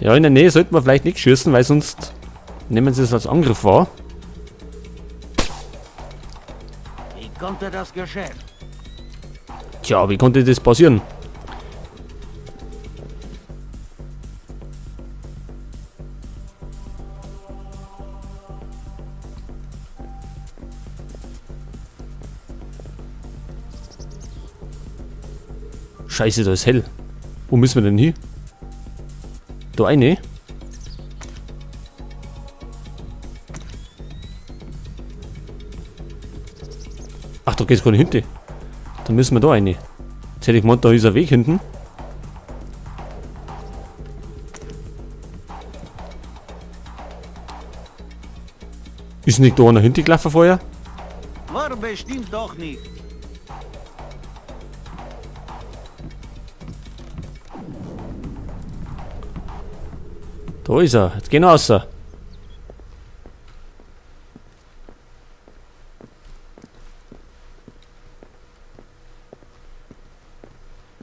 Ja, in der Nähe sollten wir vielleicht nicht schießen, weil sonst nehmen sie es als Angriff wahr. Wie konnte das geschehen? Tja, wie konnte das passieren? Scheiße, da ist hell. Wo müssen wir denn hin? Da eine? Ach, da geht's gar nicht hinten. Dann müssen wir da eine. Jetzt hätte ich gemeint, da ist ein Weg hinten. Ist nicht da einer hinten gelaufen vorher? War bestimmt doch nicht. Da ist er. Jetzt gehen wir raus.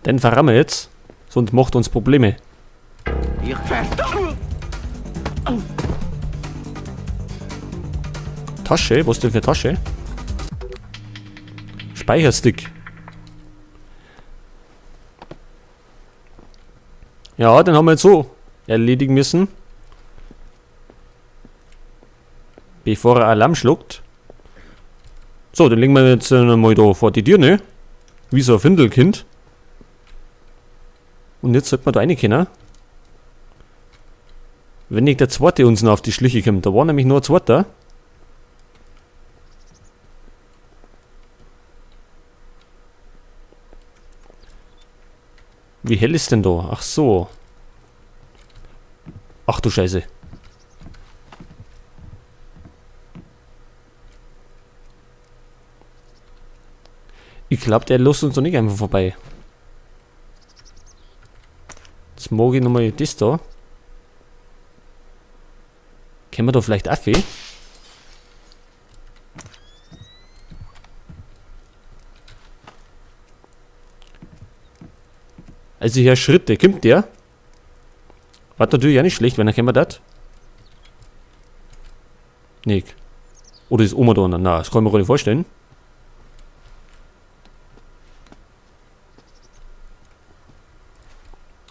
Den verrammen wir jetzt. Sonst macht uns Probleme. Ich Tasche? Was denn für Tasche? Speicherstick. Ja, den haben wir jetzt so erledigen müssen. Bevor er Alarm schluckt. So, den legen wir jetzt mal da vor die Tür, ne? Wie so ein Findelkind. Und jetzt sollte man da rein können. Wenn nicht der zweite uns noch auf die Schliche kommt. Da war nämlich nur ein zweiter. Wie hell ist denn da? Ach so. Ach du Scheiße. Ich glaube, der lässt uns doch nicht einfach vorbei. Jetzt mag ich nochmal das da. Können wir da vielleicht auch weh? Also hier Schritte, kommt der? War natürlich auch nicht schlecht, wenn er können wir das. Nicht. Oder ist Oma da? Na, das kann ich mir gar nicht vorstellen.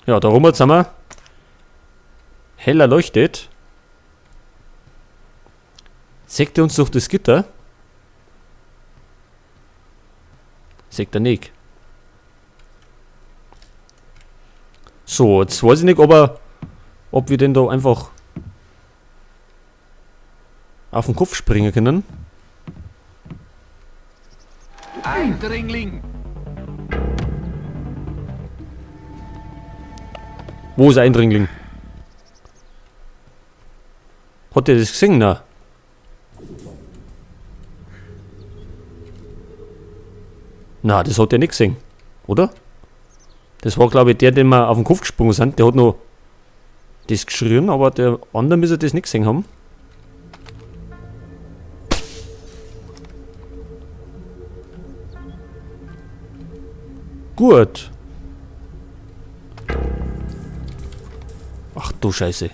Ja, da rum jetzt haben wir. Heller leuchtet. Sägt er uns durch das Gitter? Sägt er nicht. So, jetzt weiß ich nicht, ob wir denn da einfach auf den Kopf springen können. Eindringling! Wo ist der Eindringling? Hat der das gesehen? Na. Na, das hat der nicht gesehen. Oder? Das war, glaube ich, der, den wir auf den Kopf gesprungen sind. Der hat noch das geschrien, aber der andere müsste das nicht gesehen haben. Gut. Ach du Scheiße.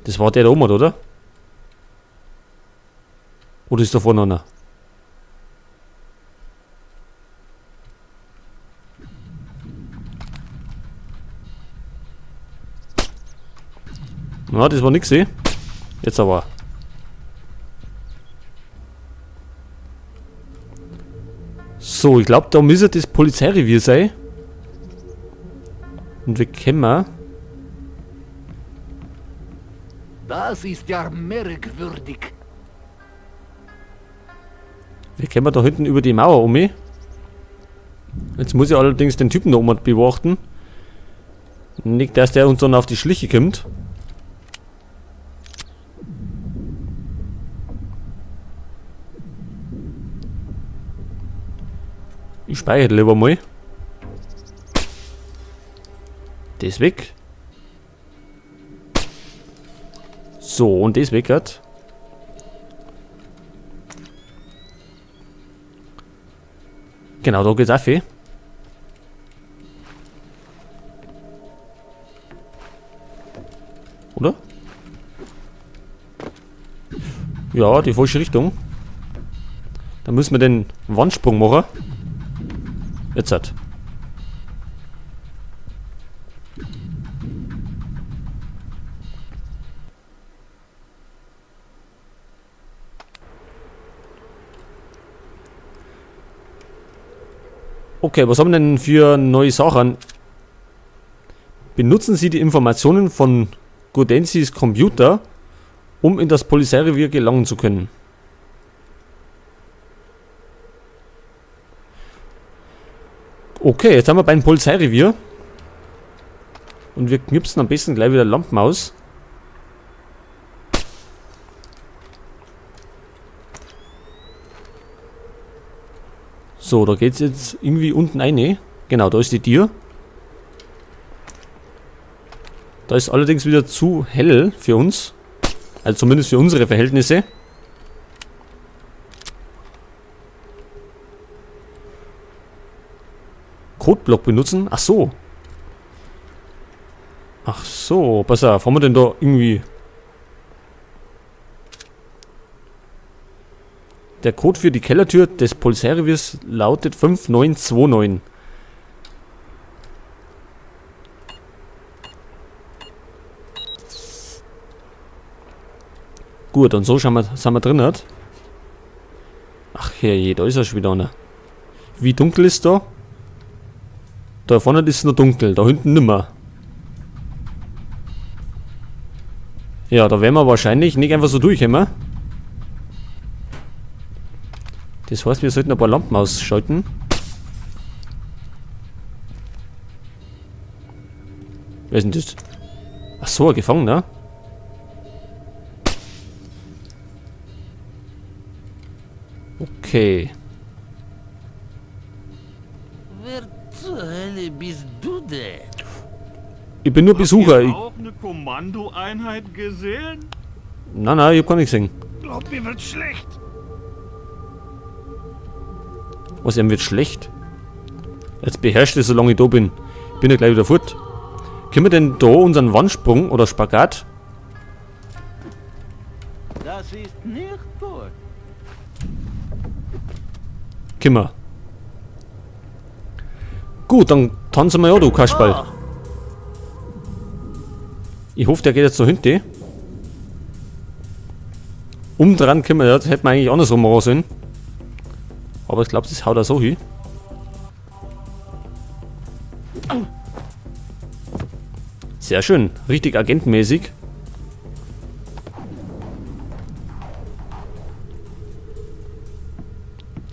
Das war der da oben, oder? Oder ist da vorne einer? Na, das war nix, eh? Jetzt aber. So, ich glaube, da müsste das Polizeirevier sein. Und wir können. Das ist ja merkwürdig. Wir können da hinten über die Mauer um. Jetzt muss ich allerdings den Typen da oben beobachten. Nicht, dass der uns dann auf die Schliche kommt. Ich speichere lieber mal. Das weg. So, und das weg hat. Genau, da geht's auch viel. Ja, die falsche Richtung. Dann müssen wir den Wandsprung machen. Jetzt hat. Okay, was haben wir denn für neue Sachen? Benutzen Sie die Informationen von Gaudensis Computer, um in das Polizeirevier gelangen zu können. Okay, jetzt haben wir beim Polizeirevier. Und wir knipsen am besten gleich wieder Lampen aus. So, da geht's jetzt irgendwie unten rein. Genau, da ist die Tür. Da ist allerdings wieder zu hell für uns. Also zumindest für unsere Verhältnisse. Codeblock benutzen? Ach so. Ach so, pass auf, haben wir denn da irgendwie... Der Code für die Kellertür des Polizeireviers lautet 5929. Gut, und so sind wir drin. Ach herrje, da ist er schon wieder einer. Wie dunkel ist da? Da vorne ist es noch dunkel, da hinten nimmer. Ja, da werden wir wahrscheinlich nicht einfach so durchkommen. Das heißt, wir sollten ein paar Lampen ausschalten. Wer ist denn das? Ach so, ein Gefangener. Okay. Wer zur Hölle bist du denn? Ich bin nur Besucher. Habt ihr auch eine Kommandoeinheit gesehen? Nein, ich hab gar nichts gesehen. Glaubt mir wird schlecht. Was, ihm wird schlecht? Jetzt beherrscht es, solange ich da bin. Ich bin ja gleich wieder fort. Können wir denn da unseren Wandsprung oder Spagat? Das ist nicht gut. Können wir. Gut, dann tanzen wir ja, du Kasperl. Ich hoffe, der geht jetzt so hinten. Umdran können wir ja, das hätten wir eigentlich andersrum machen sollen. Aber ich glaube, das haut er so hin. Sehr schön, richtig agentmäßig.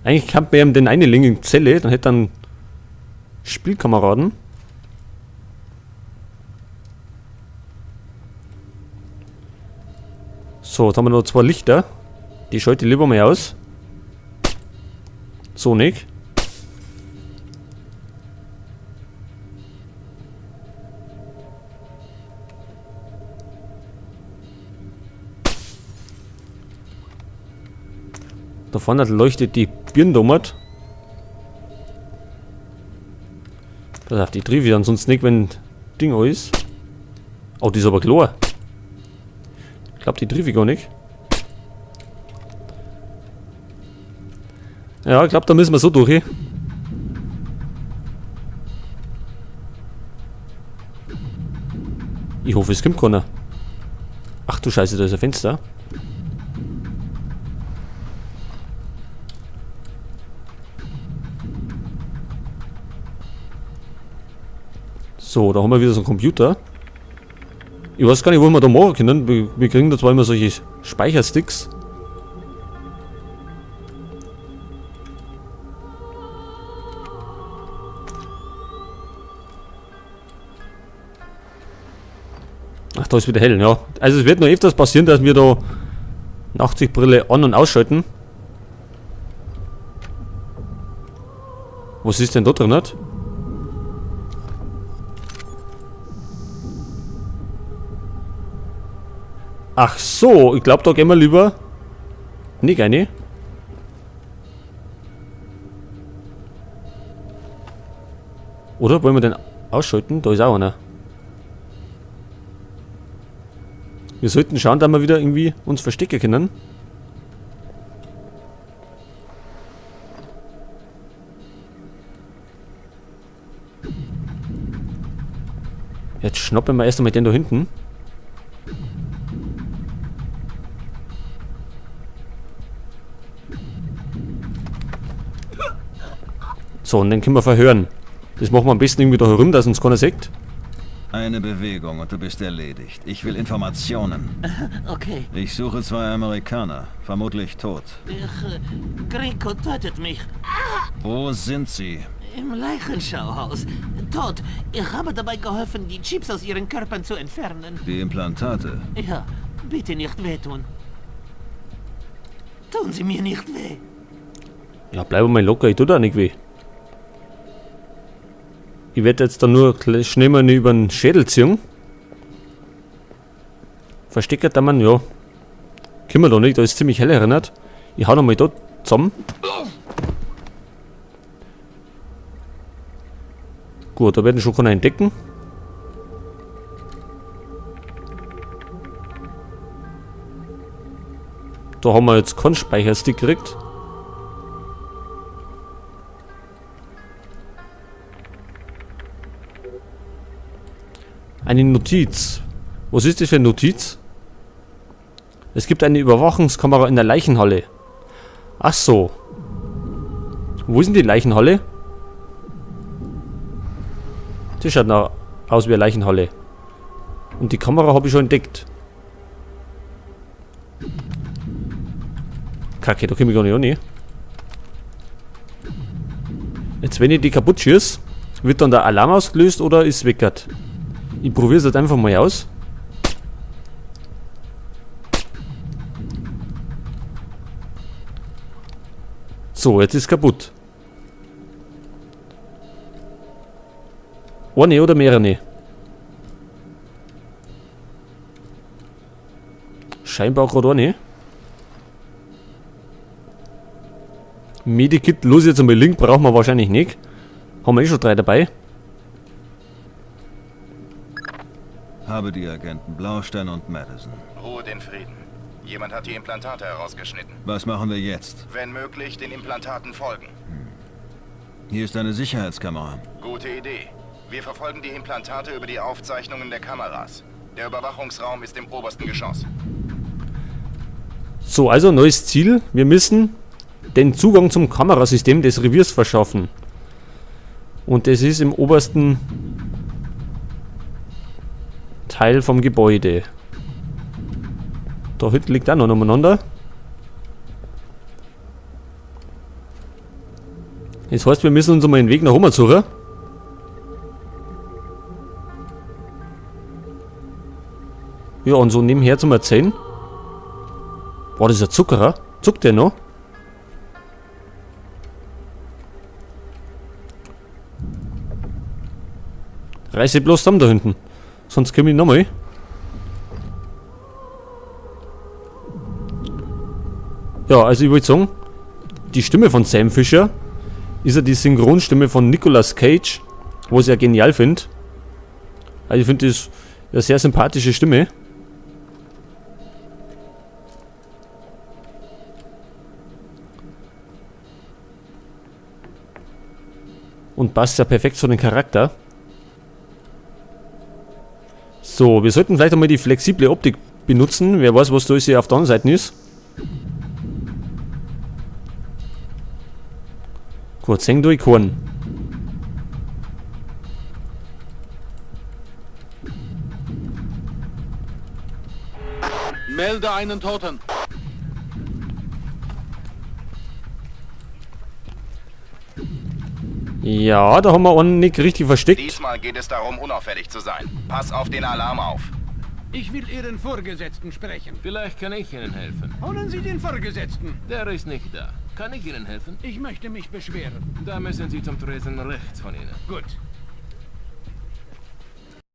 Eigentlich kann man ihm den eine linken Zelle, dann hätte er einen Spielkameraden. So, jetzt haben wir noch zwei Lichter. Die schalte ich lieber mal aus. So nicht. Da vorne leuchtet die Birndommert. Pass auf, die triff ich ansonsten nicht, wenn Ding auch ist. Oh, die ist aber klar. Ich glaube, die triff ich gar nicht. Ja, ich glaube, da müssen wir so durch. Ich hoffe, es kommt keiner. Ach du Scheiße, da ist ein Fenster. So, da haben wir wieder so einen Computer. Ich weiß gar nicht, wo wir da machen können. Wir kriegen da zwar immer solche Speichersticks. Ach, da ist wieder hell, ja. Also es wird noch öfters passieren, dass wir da Nachtsichtbrille an- und ausschalten. Was ist denn da drin? Ach so, ich glaube, da gehen wir lieber nicht rein. Oder wollen wir den ausschalten? Da ist auch einer. Wir sollten schauen, dass wir wieder irgendwie uns verstecken können. schnappen wir erst einmal den da hinten. So, und den können wir verhören. Das machen wir am besten irgendwie da herum, dass uns keiner sieht. Eine Bewegung und du bist erledigt. Ich will Informationen. Okay. Ich suche 2 Amerikaner, vermutlich tot. Gringo tötet mich. Wo sind sie? Im Leichenschauhaus. Tot. Ich habe dabei geholfen, die Chips aus ihren Körpern zu entfernen. Die Implantate. Ja, bitte nicht wehtun. Tun Sie mir nicht weh. Ja, bleib mal locker, ich tu da nicht weh. Ich werde jetzt dann nur schnell mal über den Schädel ziehen. Versteckert der Mann, ja. Können wir da nicht, da ist ziemlich hell erinnert. Ich hau nochmal da zusammen. Gut, da werden schon keiner entdecken. Da haben wir jetzt keinen Speicherstick gekriegt. Eine Notiz. Was ist das für eine Notiz? Es gibt eine Überwachungskamera in der Leichenhalle. Ach so. Wo ist denn die Leichenhalle? Das schaut noch aus wie eine Leichenhalle. Und die Kamera habe ich schon entdeckt. Kacke, da komme ich gar nicht an. Jetzt, wenn ich die kaputt schieße, wird dann der Alarm ausgelöst oder ist weggert? Ich probiere es jetzt einfach mal aus. So, jetzt ist es kaputt. Eine oder mehrere? Scheinbar gerade eine. Medikit, los jetzt einmal Link, brauchen wir wahrscheinlich nicht. Haben wir eh schon 3 dabei. Habe die Agenten Blaustein und Madison. Ruhe den Frieden. Jemand hat die Implantate herausgeschnitten. Was machen wir jetzt? Wenn möglich, den Implantaten folgen. Hier ist eine Sicherheitskamera. Gute Idee. Wir verfolgen die Implantate über die Aufzeichnungen der Kameras. Der Überwachungsraum ist im obersten Geschoss. So, also neues Ziel. Wir müssen den Zugang zum Kamerasystem des Reviers verschaffen. Und das ist im obersten Teil vom Gebäude. Da hinten liegt auch noch umeinander. Das heißt, wir müssen uns mal den Weg nach oben suchen. Ja, und so nebenher zum Erzählen. Boah, das ist ein Zuckerer. Zuckt der noch? Reiß ich bloß zusammen da hinten. Sonst komme ich nochmal. Ja, also ich wollte sagen, die Stimme von Sam Fisher ist ja die Synchronstimme von Nicolas Cage, was ich ja genial finde. Also ich finde das eine sehr sympathische Stimme. Und passt ja perfekt zu dem Charakter. So, wir sollten vielleicht einmal die flexible Optik benutzen. Wer weiß, was da ist hier auf der anderen Seite ist. Gut, sehen durch Korn. Melde einen Toten. Ja, da haben wir einen nicht richtig versteckt. Diesmal geht es darum, unauffällig zu sein. Pass auf den Alarm auf. Ich will Ihren Vorgesetzten sprechen. Vielleicht kann ich Ihnen helfen. Holen Sie den Vorgesetzten. Der ist nicht da. Kann ich Ihnen helfen? Ich möchte mich beschweren. Da müssen Sie zum Tresen rechts von Ihnen. Gut.